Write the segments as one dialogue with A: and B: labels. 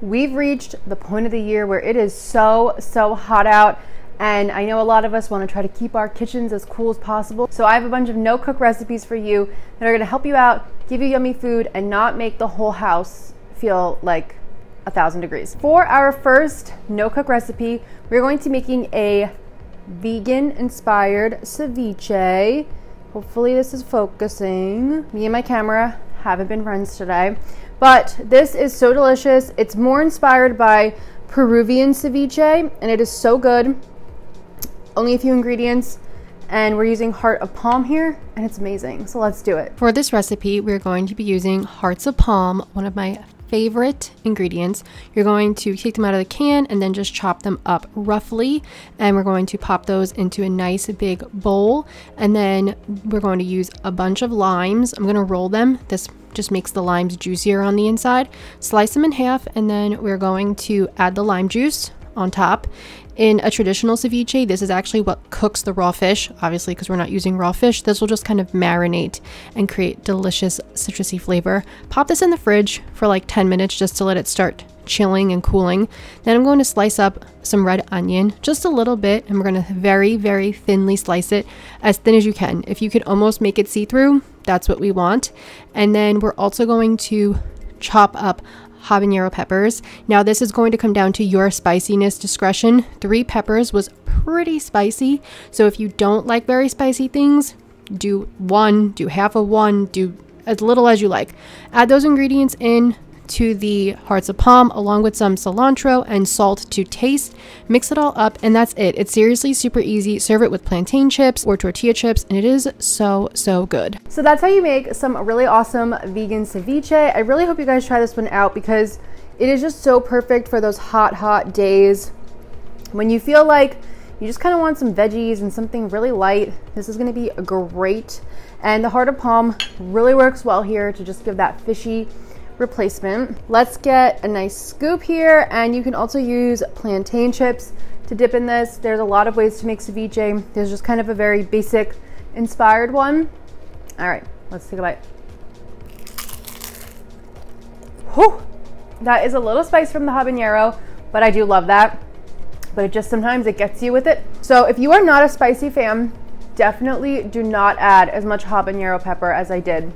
A: We've reached the point of the year where it is so hot out, and I know a lot of us want to try to keep our kitchens as cool as possible. So I have a bunch of no-cook recipes for you that are going to help you out, give you yummy food, and not make the whole house feel like 1,000 degrees. For our first no-cook recipe, we're going to be making a vegan-inspired ceviche. Hopefully this is focusing. Me and my camera haven't been friends today. But this is so delicious. It's more inspired by Peruvian ceviche, and it is so good. Only a few ingredients, and we're using heart of palm here, and it's amazing. So let's do it.
B: For this recipe, we're going to be using hearts of palm, one of my favorite ingredients. You're going to take them out of the can and then just chop them up roughly, and we're going to pop those into a nice big bowl, and then we're going to use a bunch of limes. I'm going to roll them. This just makes the limes juicier on the inside. Slice them in half, and then we're going to add the lime juice on top. In a traditional ceviche, this is actually what cooks the raw fish, obviously, because we're not using raw fish. This will just kind of marinate and create delicious citrusy flavor. Pop this in the fridge for like 10 minutes just to let it start chilling and cooling. Then I'm going to slice up some red onion, just a little bit, and we're going to very thinly slice it, as thin as you can. If you could almost make it see-through, that's what we want. And then we're also going to chop up habanero peppers. Now this is going to come down to your spiciness discretion. 3 peppers was pretty spicy, so if you don't like very spicy things, do 1, do half of 1, do as little as you like. Add those ingredients in to the hearts of palm along with some cilantro and salt to taste. Mix it all up, and that's it. It's seriously super easy. Serve it with plantain chips or tortilla chips, and it is so good.
A: So that's how you make some really awesome vegan ceviche. I really hope you guys try this one out, because it is just so perfect for those hot days when you feel like you just kind of want some veggies and something really light. This is going to be great, and the heart of palm really works well here to just give that fishy replacement. Let's get a nice scoop here, and you can also use plantain chips to dip in this. There's a lot of ways to make ceviche. There's just kind of a very basic inspired one. All right, let's take a bite. Whew. That is a little spice from the habanero, but I do love that. But it just sometimes it gets you with it. So if you are not a spicy fan, definitely do not add as much habanero pepper as I did.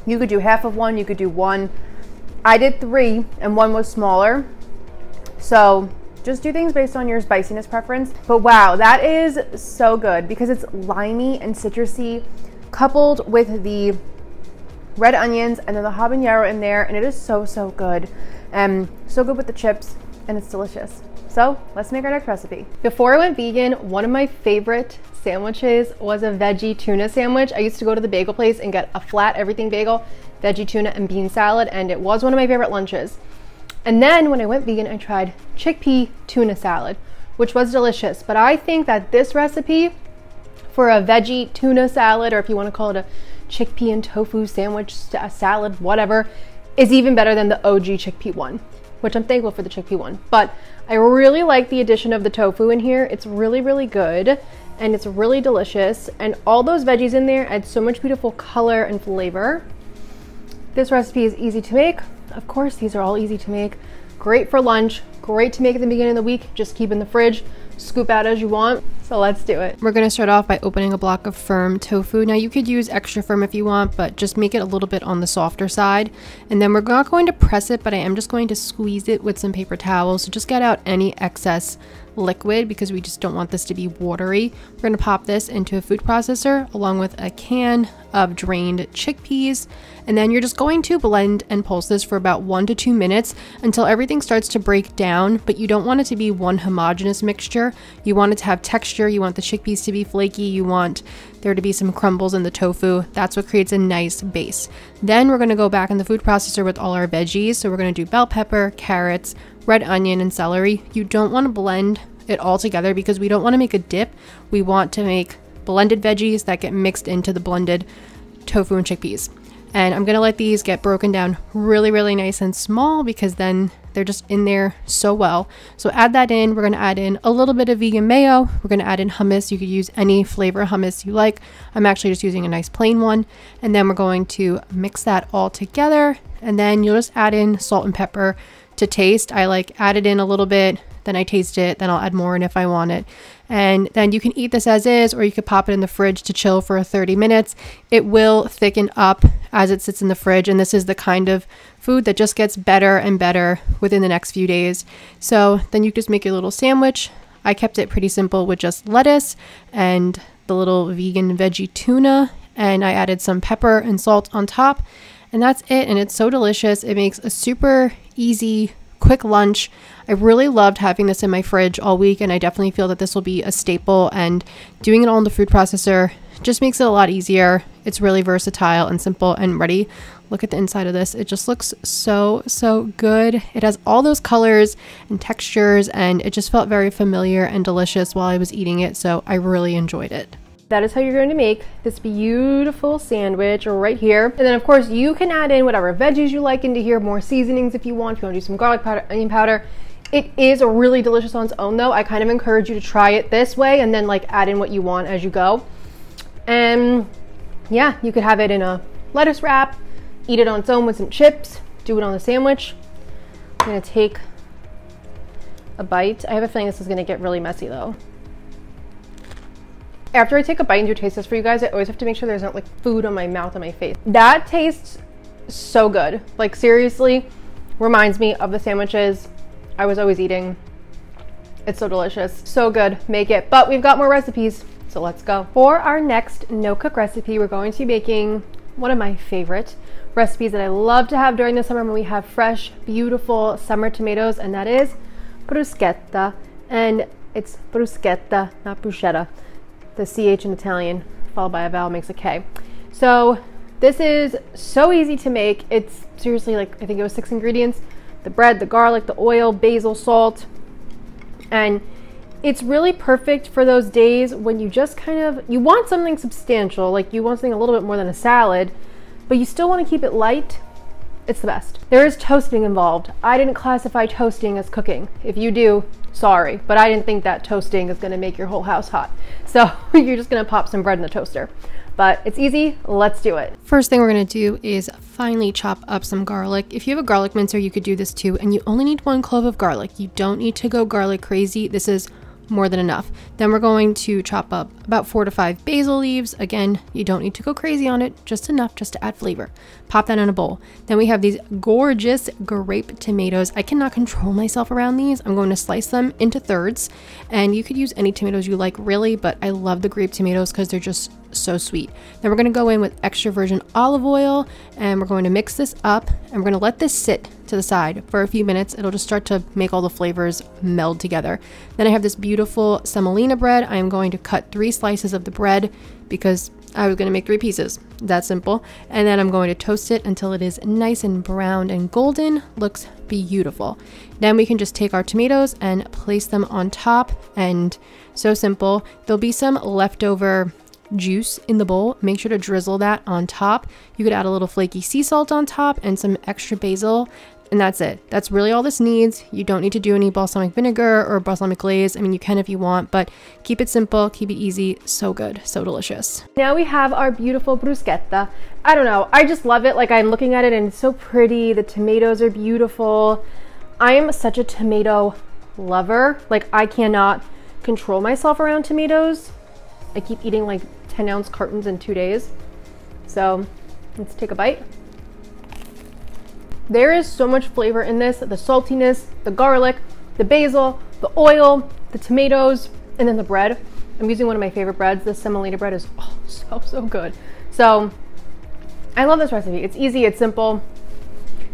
A: You could do half of 1, you could do 1. I did 3, and 1 was smaller. So just do things based on your spiciness preference. But wow, that is so good, because it's limey and citrusy, coupled with the red onions and then the habanero in there, and it is so good. So good with the chips, and it's delicious. So let's make our next recipe. Before I went vegan, one of my favorite sandwiches was a veggie tuna sandwich. I used to go to the bagel place and get a flat everything bagel, veggie tuna and bean salad, and it was one of my favorite lunches. And then when I went vegan, I tried chickpea tuna salad, which was delicious. But I think that this recipe for a veggie tuna salad, or if you want to call it a chickpea and tofu sandwich, a salad, whatever, is even better than the OG chickpea one, which I'm thankful for the chickpea one. But I really like the addition of the tofu in here. It's really good, and it's really delicious, and all those veggies in there add so much beautiful color and flavor. This recipe is easy to make. Of course, these are all easy to make. Great for lunch, great to make at the beginning of the week. Just keep in the fridge, scoop out as you want. So let's do it.
B: We're going to start off by opening a block of firm tofu. Now you could use extra firm if you want, but just make it a little bit on the softer side. And then we're not going to press it, but I am just going to squeeze it with some paper towels. So just get out any excess liquid, because we just don't want this to be watery. We're going to pop this into a food processor along with a can of drained chickpeas, and then you're just going to blend and pulse this for about 1 to 2 minutes until everything starts to break down. But you don't want it to be one homogeneous mixture. You want it to have texture. You want the chickpeas to be flaky. You want there to be some crumbles in the tofu. That's what creates a nice base. Then we're going to go back in the food processor with all our veggies. So we're going to do bell pepper, carrots, red onion, and celery. You don't want to blend it all together, because we don't want to make a dip. We want to make blended veggies that get mixed into the blended tofu and chickpeas. And I'm going to let these get broken down really nice and small, because then they're just in there so well. So add that in. We're going to add in a little bit of vegan mayo. We're going to add in hummus. You could use any flavor hummus you like. I'm actually just using a nice plain one. And then we're going to mix that all together. And then you'll just add in salt and pepper to to taste. I like add it in a little bit, then I taste it, then I'll add more in if I want it. And then you can eat this as is, or you could pop it in the fridge to chill for 30 minutes. It will thicken up as it sits in the fridge, and this is the kind of food that just gets better and better within the next few days. So then you just make your little sandwich. I kept it pretty simple with just lettuce and the little vegan veggie tuna, and I added some pepper and salt on top, and that's it. And it's so delicious. It makes a super easy, quick lunch. I really loved having this in my fridge all week, and I definitely feel that this will be a staple, and doing it all in the food processor just makes it a lot easier. It's really versatile and simple and ready. Look at the inside of this. It just looks so good. It has all those colors and textures, and it just felt very familiar and delicious while I was eating it, so I really enjoyed it.
A: That is how you're going to make this beautiful sandwich right here. And then of course you can add in whatever veggies you like into here, more seasonings if you want. If you want to do some garlic powder, onion powder. It is really delicious on its own though. I kind of encourage you to try it this way and then like add in what you want as you go. And yeah, you could have it in a lettuce wrap, eat it on its own with some chips, do it on the sandwich. I'm gonna take a bite. I have a feeling this is gonna get really messy though. After I take a bite and do taste this for you guys, I always have to make sure there's not like food on my mouth and my face. That tastes so good. Like seriously, reminds me of the sandwiches I was always eating. It's so delicious, so good, make it. But we've got more recipes, so let's go. For our next no cook recipe, we're going to be making one of my favorite recipes that I love to have during the summer when we have fresh, beautiful summer tomatoes, and that is bruschetta. And it's bruschetta, not bruschetta. The CH in Italian followed by a vowel makes a K. So this is so easy to make. It's seriously like, I think it was 6 ingredients. The bread, the garlic, the oil, basil, salt. And it's really perfect for those days when you just kind of, you want something substantial, like you want something a little bit more than a salad, but you still want to keep it light. It's the best. There is toasting involved. I didn't classify toasting as cooking. If you do, sorry, but I didn't think that toasting is going to make your whole house hot. So you're just going to pop some bread in the toaster. But it's easy, let's do it.
B: First thing we're going to do is finely chop up some garlic. If you have a garlic mincer, you could do this too, and you only need 1 clove of garlic. You don't need to go garlic crazy. This is more than enough. Then we're going to chop up about 4 to 5 basil leaves. Again, you don't need to go crazy on it, just enough just to add flavor. Pop that in a bowl. Then we have these gorgeous grape tomatoes. I cannot control myself around these. I'm going to slice them into thirds, and you could use any tomatoes you like really, but I love the grape tomatoes because they're just so sweet. Then we're going to go in with extra virgin olive oil, and we're going to mix this up, and we're going to let this sit to the side for a few minutes. It'll just start to make all the flavors meld together. Then I have this beautiful semolina bread. I am going to cut 3 slices of the bread because I was going to make 3 pieces. That simple. And then I'm going to toast it until it is nice and browned and golden. Looks beautiful. Then we can just take our tomatoes and place them on top, and so simple. There'll be some leftover juice in the bowl. Make sure to drizzle that on top. You could add a little flaky sea salt on top and some extra basil, and that's it. That's really all this needs. You don't need to do any balsamic vinegar or balsamic glaze. I mean, you can if you want, but keep it simple, keep it easy. So good, so delicious.
A: Now we have our beautiful bruschetta. I don't know, I just love it. Like, I'm looking at it and it's so pretty. The tomatoes are beautiful. I am such a tomato lover. Like, I cannot control myself around tomatoes. I keep eating like 10-ounce cartons in 2 days. So let's take a bite. There is so much flavor in this. The saltiness, the garlic, the basil, the oil, the tomatoes, and then the bread. I'm using one of my favorite breads. This semolina bread is so good. So I love this recipe. It's easy, it's simple,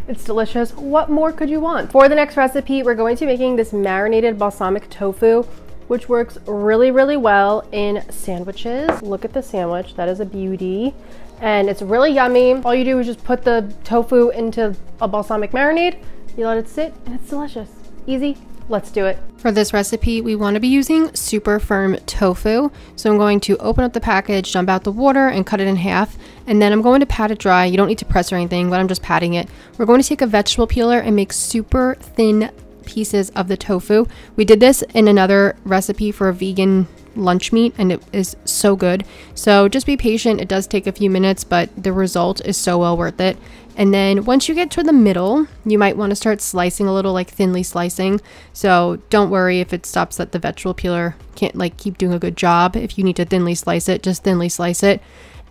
A: it's delicious. What more could you want? For the next recipe, we're going to be making this marinated balsamic tofu, which works really well in sandwiches. Look at the sandwich, that is a beauty. And it's really yummy. All you do is just put the tofu into a balsamic marinade, you let it sit, and it's delicious. Easy, let's do it.
B: For this recipe, we want to be using super firm tofu. So I'm going to open up the package, dump out the water, and cut it in half. And then I'm going to pat it dry. You don't need to press or anything, but I'm just patting it. We're going to take a vegetable peeler and make super thin pieces of the tofu. We did this in another recipe for a vegan lunch meat, and it is so good. So just be patient. It does take a few minutes, but the result is so well worth it. And then once you get to the middle, you might want to start slicing a little, like thinly slicing. So don't worry if it stops that the vegetable peeler can't like keep doing a good job. If you need to thinly slice it, just thinly slice it.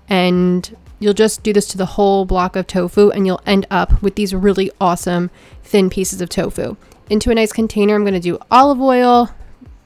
B: And you'll just do this to the whole block of tofu, and you'll end up with these really awesome thin pieces of tofu. Into a nice container, I'm going to do olive oil,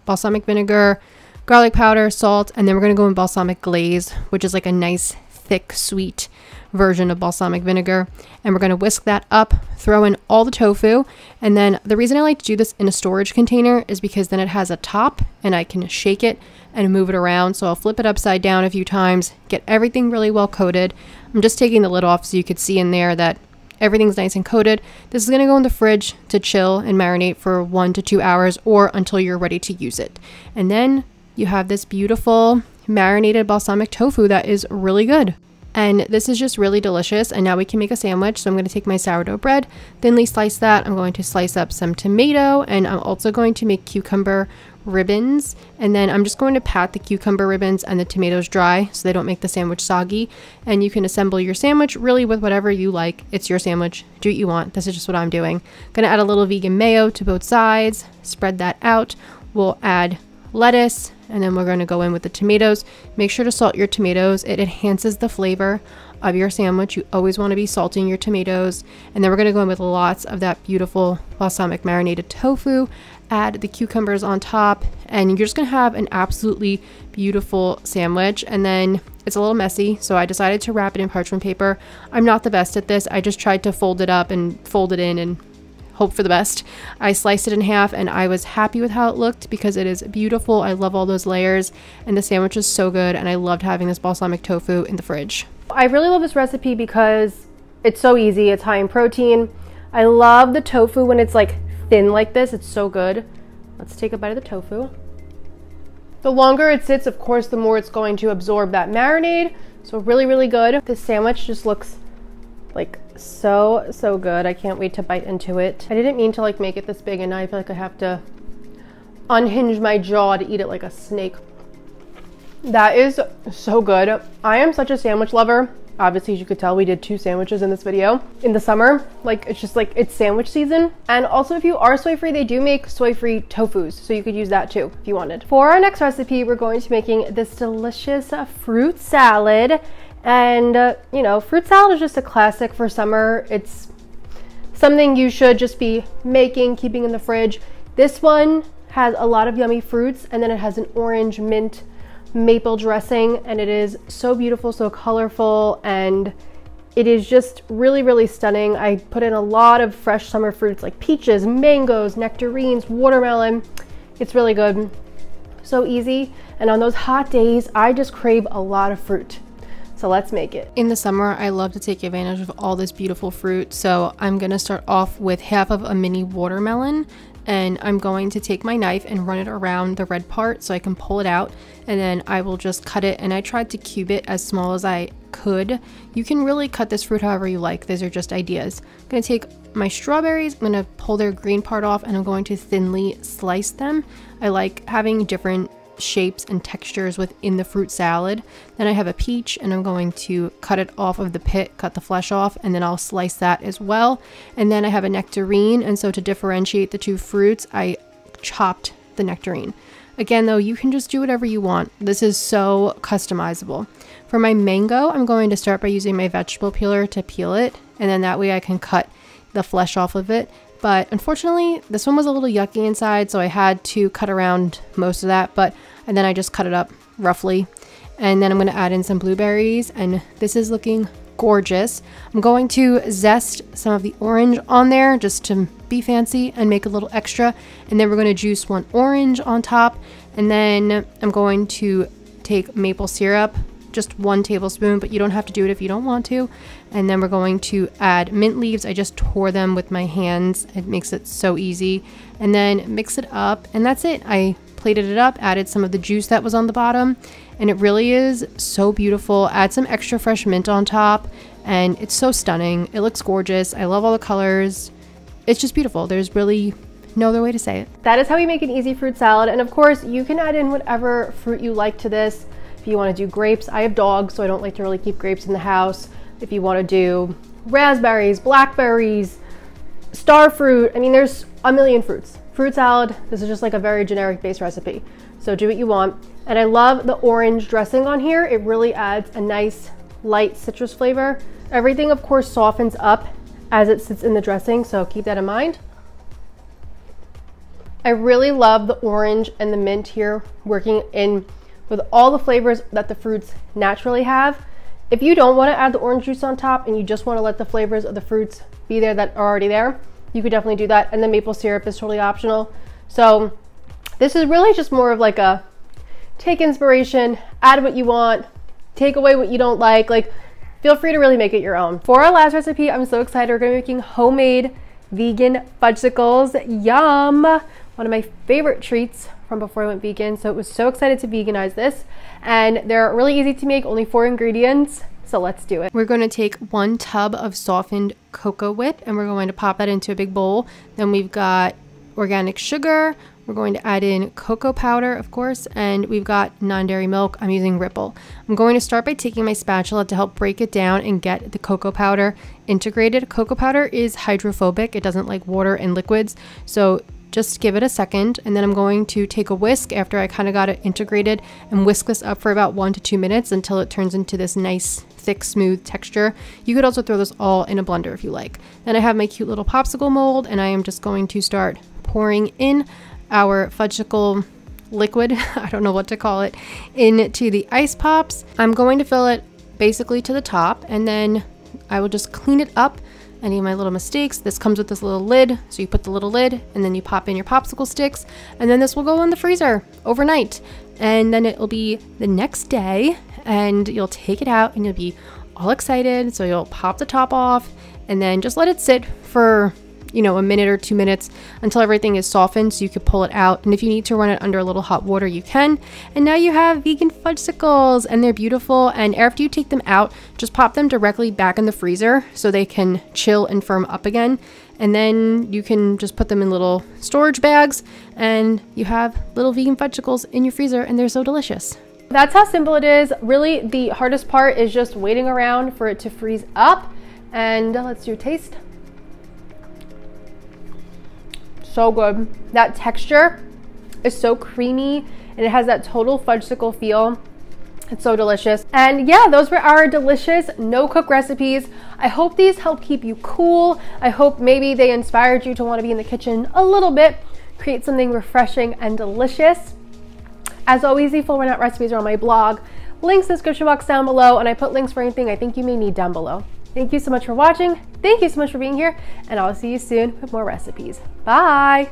B: balsamic vinegar, garlic powder, salt, and then we're going to go in balsamic glaze, which is like a nice thick sweet version of balsamic vinegar. And we're going to whisk that up, throw in all the tofu. And then the reason I like to do this in a storage container is because then it has a top and I can shake it and move it around. So I'll flip it upside down a few times, get everything really well coated. I'm just taking the lid off so you could see in there that everything's nice and coated. This is going to go in the fridge to chill and marinate for 1 to 2 hours or until you're ready to use it. And then you have this beautiful marinated balsamic tofu that is really good. And this is just really delicious. And now we can make a sandwich. So I'm going to take my sourdough bread, thinly slice that. I'm going to slice up some tomato, and I'm also going to make cucumber ribbons. And then I'm just going to pat the cucumber ribbons and the tomatoes dry so they don't make the sandwich soggy. And you can assemble your sandwich really with whatever you like. It's your sandwich. Do what you want. This is just what I'm doing. Gonna add a little vegan mayo to both sides. Spread that out. We'll add lettuce, and then we're going to go in with the tomatoes. Make sure to salt your tomatoes. It enhances the flavor of your sandwich. You always want to be salting your tomatoes. And then we're going to go in with lots of that beautiful balsamic marinated tofu. Add the cucumbers on top, and you're just going to have an absolutely beautiful sandwich. And then it's a little messy, so I decided to wrap it in parchment paper. I'm not the best at this. I just tried to fold it up and fold it in and hope for the best. I sliced it in half, and I was happy with how it looked because it is beautiful. I love all those layers, and the sandwich is so good, and I loved having this balsamic tofu in the fridge.
A: I really love this recipe because it's so easy. It's high in protein. I love the tofu when it's like thin like this. It's so good. Let's take a bite of the tofu. The longer it sits, of course, the more it's going to absorb that marinade. So really, really good. This sandwich just looks like so good. I can't wait to bite into it. I didn't mean to like make it this big, and now I feel like I have to unhinge my jaw to eat it like a snake. That is so good. I am such a sandwich lover. Obviously, as you could tell, we did 2 sandwiches in this video. In the summer, like it's just like it's sandwich season. And also, if you are soy-free, they do make soy-free tofus, so you could use that too if you wanted. For our next recipe, we're going to be making this delicious fruit salad. And you know, fruit salad is just a classic for summer. It's something you should just be making, keeping in the fridge. This one has a lot of yummy fruits, and then it has an orange mint maple dressing, and it is so beautiful, so colorful, and it is just really, really stunning. I put in a lot of fresh summer fruits like peaches, mangoes, nectarines, watermelon. It's really good. So easy. And on those hot days, I just crave a lot of fruit. So let's make it.
B: In the summer, I love to take advantage of all this beautiful fruit. So I'm gonna start off with half of a mini watermelon, and I'm going to take my knife and run it around the red part so I can pull it out, and then I will just cut it. And I tried to cube it as small as I could. You can really cut this fruit however you like. These are just ideas. I'm gonna take my strawberries, I'm gonna pull their green part off, and I'm going to thinly slice them. I like having different shapes and textures within the fruit salad. Then I have a peach, and I'm going to cut it off of the pit, cut the flesh off, and then I'll slice that as well. And then I have a nectarine, and so to differentiate the 2 fruits, I chopped the nectarine. Again though, you can just do whatever you want. This is so customizable. For my mango, I'm going to start by using my vegetable peeler to peel it, and then that way I can cut the flesh off of it. But unfortunately, this one was a little yucky inside, so I had to cut around most of that, and then I just cut it up roughly. And then I'm gonna add in some blueberries, and this is looking gorgeous. I'm going to zest some of the orange on there just to be fancy and make a little extra. And then we're gonna juice 1 orange on top. And then I'm going to take maple syrup, just 1 tablespoon, but you don't have to do it if you don't want to. And then we're going to add mint leaves. I just tore them with my hands. It makes it so easy. And then mix it up, and that's it. I plated it up, added some of the juice that was on the bottom, and it really is so beautiful. Add some extra fresh mint on top, and it's so stunning. It looks gorgeous. I love all the colors. It's just beautiful. There's really No other way to say it.
A: That is how we make an easy fruit salad. And of course, you can add in whatever fruit you like to this. If you want to do grapes, I have dogs, so I don't like to really keep grapes in the house. If you want to do raspberries, blackberries, star fruit, I mean, there's a million fruits. Fruit salad, this is just like a very generic base recipe. So do what you want. And I love the orange dressing on here. It really adds a nice light citrus flavor. Everything, of course, softens up as it sits in the dressing, so keep that in mind. I really love the orange and the mint here working in with all the flavors that the fruits naturally have. If you don't want to add the orange juice on top and you just want to let the flavors of the fruits be there that are already there, you could definitely do that. And the maple syrup is totally optional. So this is really just more of like a take inspiration, add what you want, take away what you don't like. Like, feel free to really make it your own. For our last recipe, I'm so excited. We're gonna be making homemade vegan fudgesicles. Yum! One of my favorite treats from before I went vegan. So I was so excited to veganize this. And they're really easy to make, only 4 ingredients. So let's do it.
B: We're going to take 1 tub of softened cocoa whip and we're going to pop that into a big bowl. Then we've got organic sugar. We're going to add in cocoa powder, of course, and we've got non-dairy milk. I'm using Ripple. I'm going to start by taking my spatula to help break it down and get the cocoa powder integrated. Cocoa powder is hydrophobic. It doesn't like water and liquids. So just give it a second, and then I'm going to take a whisk after I kind of got it integrated and whisk this up for about 1 to 2 minutes until it turns into this nice, thick, smooth texture. You could also throw this all in a blender if you like. Then I have my cute little popsicle mold, and I am just going to start pouring in our fudgesicle liquid, I don't know what to call it, into the ice pops. I'm going to fill it basically to the top, and then I will just clean it up. Any of my little mistakes. This comes with this little lid, so you put the little lid and then you pop in your popsicle sticks, and then this will go in the freezer overnight, and then it will be the next day and you'll take it out and you'll be all excited. So you'll pop the top off and then just let it sit for, you know, a minute or 2 minutes until everything is softened, so you could pull it out. And if you need to run it under a little hot water, you can. And now you have vegan fudgesicles, and they're beautiful. And after you take them out, just pop them directly back in the freezer so they can chill and firm up again. And then you can just put them in little storage bags, and you have little vegan fudgesicles in your freezer, and they're so delicious.
A: That's how simple it is. Really, the hardest part is just waiting around for it to freeze up. And let's do a taste. So good. That texture is so creamy, and it has that total fudgesicle feel. It's so delicious. And yeah, those were our delicious no-cook recipes. I hope these help keep you cool. I hope maybe they inspired you to want to be in the kitchen a little bit, create something refreshing and delicious. As always, the full run-out recipes are on my blog. Links in the description box down below, and I put links for anything I think you may need down below. Thank you so much for watching. Thank you so much for being here, and I'll see you soon with more recipes. Bye!